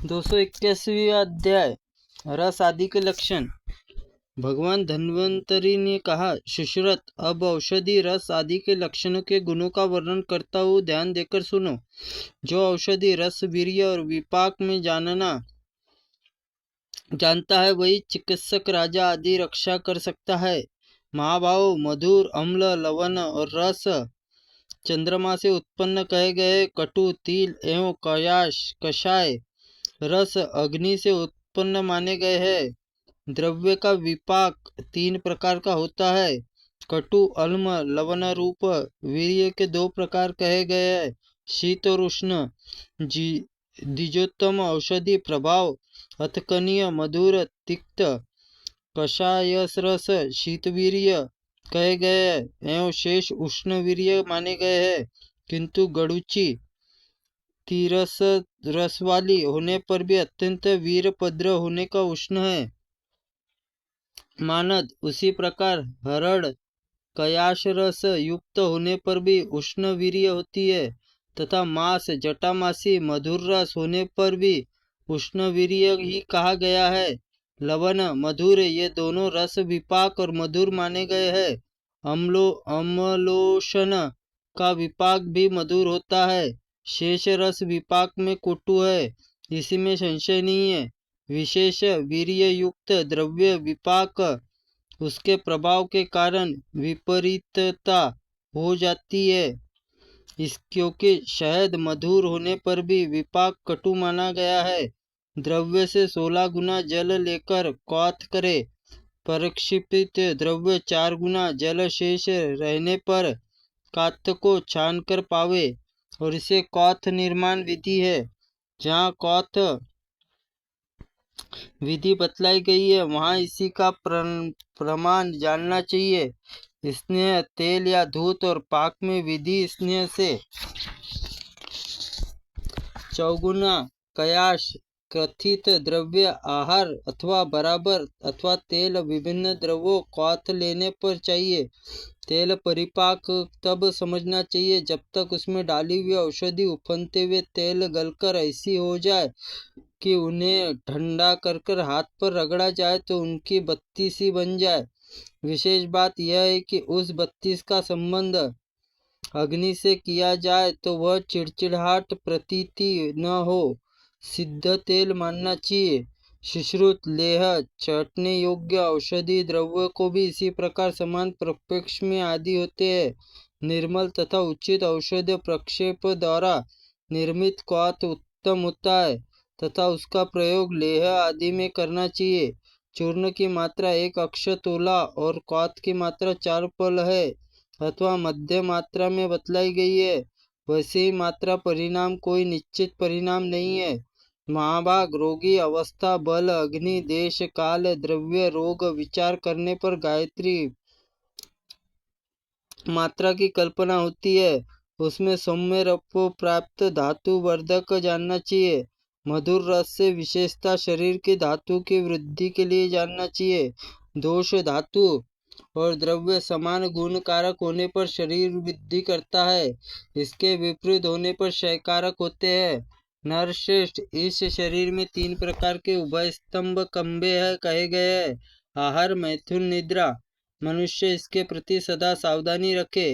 281वां अध्याय रस आदि के लक्षण। भगवान धन्वंतरी ने कहा, सुश्रुत, अब औषधि रस आदि के लक्षणों के गुणों का वर्णन करता हूँ, ध्यान देकर सुनो। जो औषधि रस, वीर्य और विपाक में जानता है, वही चिकित्सक, राजा आदि रक्षा कर सकता है। महाभाव, मधुर, अम्ल, लवण और रस चंद्रमा से उत्पन्न कहे गए कटु, तिल एवं कषाय रस अग्नि से उत्पन्न माने गए हैं। द्रव्य का विपाक 3 प्रकार का होता है। कटु, अम्ल, लवण रूप वीर्य के 2 प्रकार कहे गए हैं, शीत और उष्ण। द्विजोत्तम औषधि प्रभाव अतकनीय, मधुर, तिक्त, कषायरस शीतवीर्य कहे गए हैं एवं शेष उष्ण वीर्य माने गए हैं, किंतु गड़ुची तीरस रस वाली होने पर भी अत्यंत वीरभद्र होने का उष्ण है। मानद, उसी प्रकार हरड़ कयाश रस युक्त होने पर भी उष्ण वीर्य होती है, तथा मास, जटामासी मधुर रस होने पर भी उष्ण वीर्य ही कहा गया है। लवण, मधुर, ये दोनों रस विपाक और मधुर माने गए हैं। अम्लोषण का विपाक भी मधुर होता है। शेष रस विपाक में कुटु है, इसी में संशय नहीं है। विशेष वीर्य युक्त द्रव्य विपाक उसके प्रभाव के कारण विपरीतता हो जाती है। क्योंकि शहद मधुर होने पर भी विपाक कटु माना गया है। द्रव्य से 16 गुना जल लेकर क्वाथ करे, प्रक्षिप्त द्रव्य 4 गुना जल शेष रहने पर काथ को छान कर पावे, और इसे क्वाथ निर्माण विधि है। जहाँ क्वाथ विधि बतलाई गई है, वहाँ इसी का प्रमाण जानना चाहिए। स्नेह, तेल या धूत और पाक में विधि स्नेह से चौगुना कयास कथित द्रव्य आहार अथवा बराबर अथवा तेल विभिन्न द्रव्यों क्वाथ लेने पर चाहिए। तेल परिपाक तब समझना चाहिए जब तक उसमें डाली हुई औषधि उफनते हुए तेल गलकर ऐसी हो जाए कि उन्हें ठंडा कर हाथ पर रगड़ा जाए तो उनकी बत्ती सी बन जाए। विशेष बात यह है कि उस बत्तीस का संबंध अग्नि से किया जाए तो वह चिड़चिड़ाहट प्रतीति न हो। सिद्ध तेल मानना चाहिए। सुश्रुत, लेह चटने योग्य औषधि द्रव्य को भी इसी प्रकार समान प्रपेक्ष में आदि होते हैं। निर्मल तथा उचित औषध प्रक्षेप द्वारा निर्मित क्वाथ उत्तम होता है तथा उसका प्रयोग लेह आदि में करना चाहिए। चूर्ण की मात्रा 1 अक्ष तोला और क्वाथ की मात्रा 4 पल है अथवा मध्य मात्रा में बतलाई गई है। वैसे ही मात्रा परिणाम कोई निश्चित परिणाम नहीं है। महाभाग, रोगी अवस्था, बल, अग्नि, देश, काल, द्रव्य, रोग विचार करने पर गायत्री मात्रा की कल्पना होती है। उसमें सौम्य रप प्राप्त धातु वर्धक जानना चाहिए। मधुर रस से विशेषता शरीर की धातु की वृद्धि के लिए जानना चाहिए। दोष, धातु और द्रव्य समान गुण कारक होने पर शरीर वृद्धि करता है, इसके विपरीत होने पर क्षयकारक होते हैं। नरश्रेष्ठ, इस शरीर में 3 प्रकार के उभय स्तंभ कंबे है कहे गए हैं, आहार, मैथुन, निद्रा। मनुष्य इसके प्रति सदा सावधानी रखे।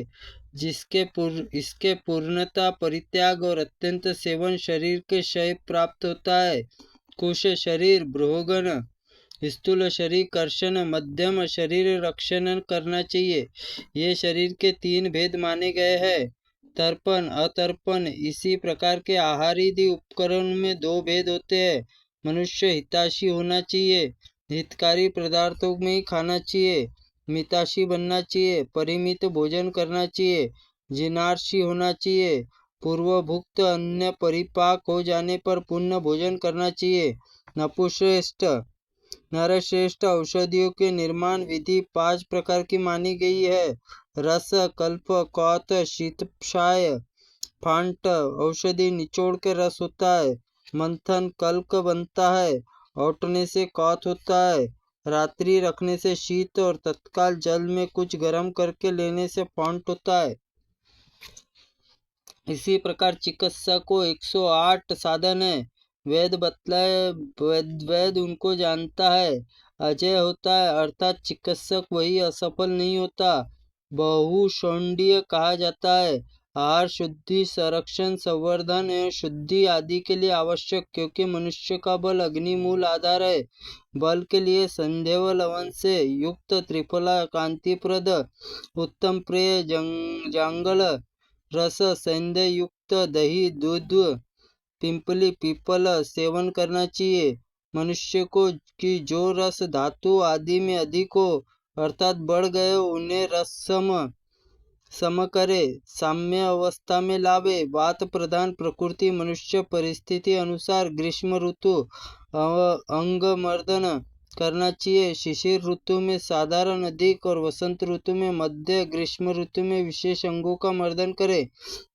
इसके पूर्णता परित्याग और अत्यंत सेवन शरीर के क्षय प्राप्त होता है। कुश शरीर, ब्रोगन स्थूल शरीर कर्षण, मध्यम शरीर रक्षण करना चाहिए। ये शरीर के 3 भेद माने गए हैं, तर्पण, अतर्पण। इसी प्रकार के आहारादि उपकरण में 2 भेद होते हैं। मनुष्य हिताशी होना चाहिए, हितकारी पदार्थों में ही खाना चाहिए। मिताशी बनना चाहिए, परिमित भोजन करना चाहिए। जिनार्शी होना चाहिए, पूर्वभुक्त अन्य परिपाक हो जाने पर पुण्य भोजन करना चाहिए। नपुश्रेष्ठ, नरश्रेष्ठ, औषधियों के निर्माण विधि 5 प्रकार की मानी गई है। रस, कल्प, क्वाथ, शीतक्षाय, फांट। औषधि निचोड़ के रस होता है। मंथन, कल्क बनता है। औटने से क्वाथ होता है। रात्रि रखने से शीत और तत्काल जल में कुछ गर्म करके लेने से फांट होता है। इसी प्रकार चिकित्सा को 108 साधन है। वेद बतलाए, वेद उनको जानता है, अजय होता है, अर्थात चिकित्सक वही असफल नहीं होता। बहुशौंडीय कहा जाता है। आहार शुद्धि, संरक्षण, संवर्धन एवं शुद्धि आदि के लिए आवश्यक, क्योंकि मनुष्य का बल अग्नि मूल आधार है। बल के लिए संध्यव लवण से युक्त त्रिफला कांतिप्रद उत्तम प्रेय जांगल रस, सैंधव युक्त दही, दूध, पिंपली पीपल सेवन करना चाहिए। मनुष्य को कि जो रस धातु आदि में अधिक हो, अर्थात बढ़ गए हो, उन्हें रस सम करे, साम्य अवस्था में लावे। वात प्रधान प्रकृति मनुष्य परिस्थिति अनुसार ग्रीष्म ऋतु अंग मर्दन करना चाहिए। शिशिर ऋतु में साधारण अधिक और वसंत ऋतु में मध्य, ग्रीष्म ऋतु में विशेष अंगों का मर्दन करे।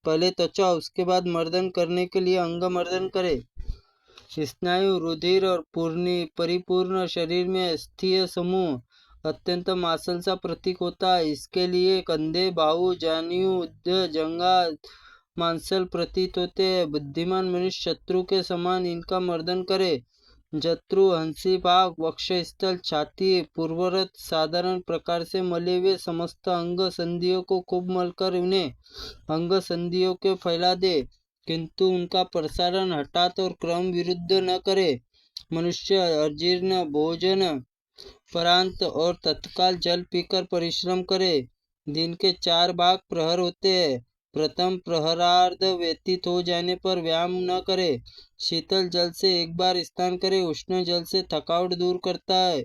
पहले त्वचा, उसके बाद मर्दन करने के लिए अंग मर्दन करे। स्नायु, रुधिर और परिपूर्ण शरीर में अस्थीय समूह अत्यंत मांसल सा प्रतीक होता है। इसके लिए कंधे, बाहु, जान्यू, उदर, जंघा मांसल प्रतीत होते हैं। बुद्धिमान मनुष्य शत्रु के समान इनका मर्दन करे। जत्रु, हंसी भाग, वक्षस्थल, छाती पूर्वरत साधारण प्रकार से मले हुए समस्त अंग संधियों को खूब मलकर उन्हें अंग संधियों के फैला दे, किंतु उनका प्रसारण हठात और क्रम विरुद्ध न करे। मनुष्य अजीर्ण भोजन परांत और तत्काल जल पीकर परिश्रम करे। दिन के 4 भाग प्रहर होते हैं। प्रथम प्रहरार्ध व्यतीत हो जाने पर व्यायाम न करे। शीतल जल से एक बार स्नान करे। उष्ण जल से थकावट दूर करता है।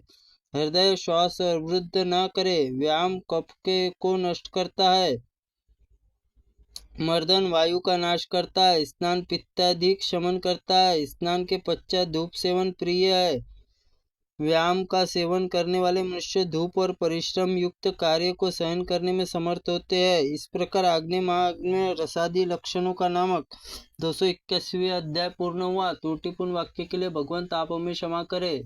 हृदय श्वास अवरुद्ध न करे। व्यायाम कफ के को नष्ट करता है। मर्दन वायु का नाश करता है। स्नान पित्ताधिक शमन करता है। स्नान के पश्चात धूप सेवन प्रिय है। व्यायाम का सेवन करने वाले मनुष्य धूप और परिश्रम युक्त कार्य को सहन करने में समर्थ होते हैं। इस प्रकार आग्नेय महाग्नेय रसादि लक्षणों का नामक 281वां अध्याय पूर्ण हुआ। त्रुटिपूर्ण वाक्य के लिए भगवंत आप हमें क्षमा करे।